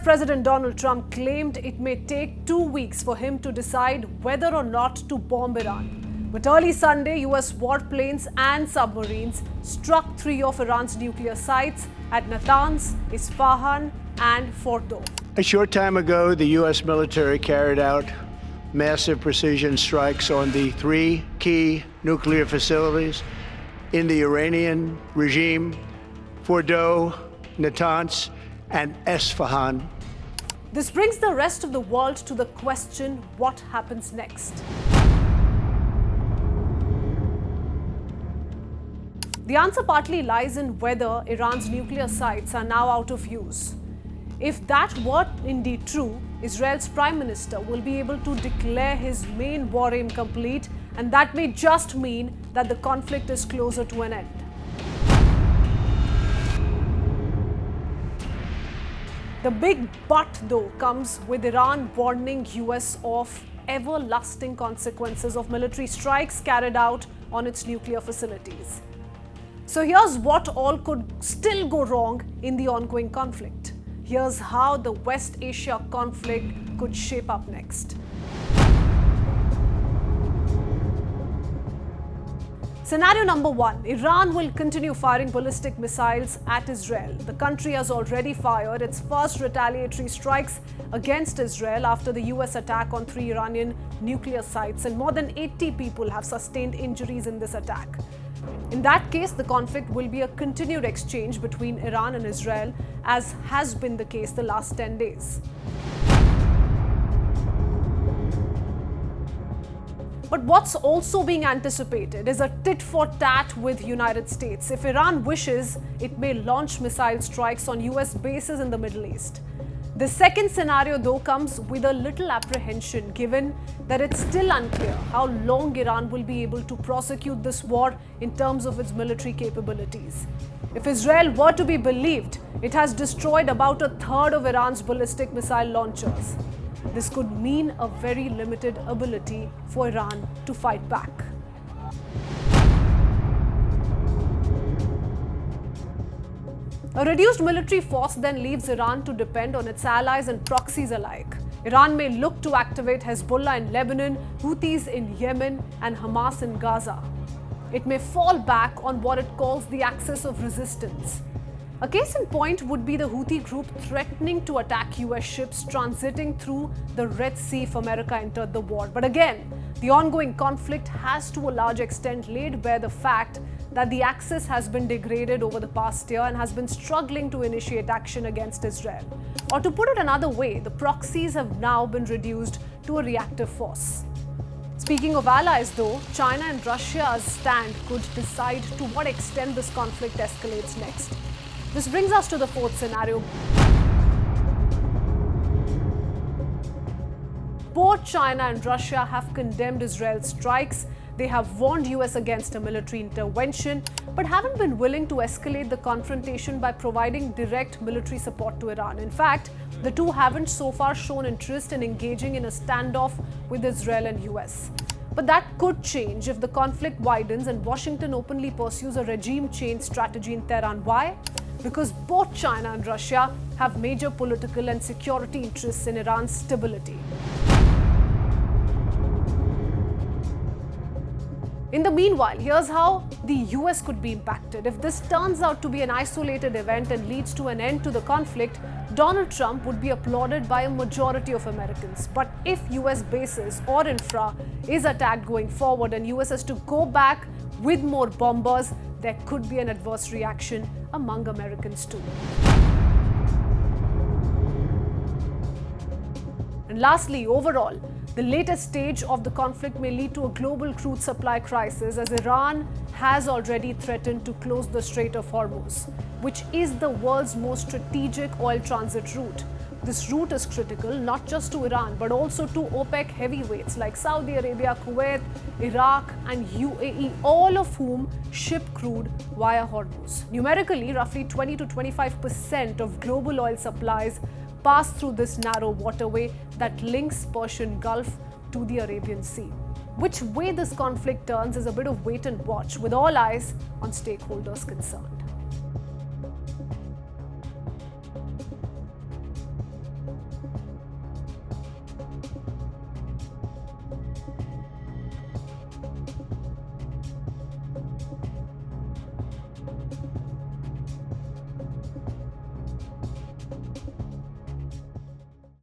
President Donald Trump claimed it may take 2 weeks for him to decide whether or not to bomb Iran. But early Sunday, US warplanes and submarines struck 3 of Iran's nuclear sites at Natanz, Isfahan and Fordow. A short time ago, the U.S. military carried out massive precision strikes on the 3 key nuclear facilities in the Iranian regime: Fordow, Natanz, and Isfahan. This brings the rest of the world to the question, what happens next? The answer partly lies in whether Iran's nuclear sites are now out of use. If that were indeed true, Israel's Prime Minister will be able to declare his main war aim complete, and that may just mean that the conflict is closer to an end. The big but, though, comes with Iran warning US of everlasting consequences of military strikes carried out on its nuclear facilities. So here's what all could still go wrong in the ongoing conflict. Here's how the West Asia conflict could shape up next. Scenario number 1, Iran will continue firing ballistic missiles at Israel. The country has already fired its first retaliatory strikes against Israel after the US attack on 3 Iranian nuclear sites, and more than 80 people have sustained injuries in this attack. In that case, the conflict will be a continued exchange between Iran and Israel, as has been the case the last 10 days. But what's also being anticipated is a tit-for-tat with United States. If Iran wishes, it may launch missile strikes on US bases in the Middle East. The second scenario, though, comes with a little apprehension, given that it's still unclear how long Iran will be able to prosecute this war in terms of its military capabilities. If Israel were to be believed, it has destroyed about a third of Iran's ballistic missile launchers. This could mean a very limited ability for Iran to fight back. A reduced military force then leaves Iran to depend on its allies and proxies alike. Iran may look to activate Hezbollah in Lebanon, Houthis in Yemen, and Hamas in Gaza. It may fall back on what it calls the axis of resistance. A case in point would be the Houthi group threatening to attack US ships transiting through the Red Sea if America entered the war. But again, the ongoing conflict has to a large extent laid bare the fact that the axis has been degraded over the past year and has been struggling to initiate action against Israel. Or to put it another way, the proxies have now been reduced to a reactive force. Speaking of allies, though, China and Russia's stand could decide to what extent this conflict escalates next. This brings us to the fourth scenario. Both China and Russia have condemned Israel's strikes. They have warned US against a military intervention, but haven't been willing to escalate the confrontation by providing direct military support to Iran. In fact, the two haven't so far shown interest in engaging in a standoff with Israel and US. But that could change if the conflict widens and Washington openly pursues a regime change strategy in Tehran. Why? Because both China and Russia have major political and security interests in Iran's stability. In the meanwhile, here's how the US could be impacted. If this turns out to be an isolated event and leads to an end to the conflict, Donald Trump would be applauded by a majority of Americans. But if US bases or infra is attacked going forward and US has to go back with more bombers, there could be an adverse reaction among Americans too. And lastly, overall, the latest stage of the conflict may lead to a global crude supply crisis, as Iran has already threatened to close the Strait of Hormuz, which is the world's most strategic oil transit route. This route is critical not just to Iran but also to OPEC heavyweights like Saudi Arabia, Kuwait, Iraq and UAE, all of whom ship crude via Hormuz. Numerically, roughly 20 to 25% of global oil supplies pass through this narrow waterway that links Persian Gulf to the Arabian Sea. Which way this conflict turns is a bit of wait and watch, with all eyes on stakeholders concerned.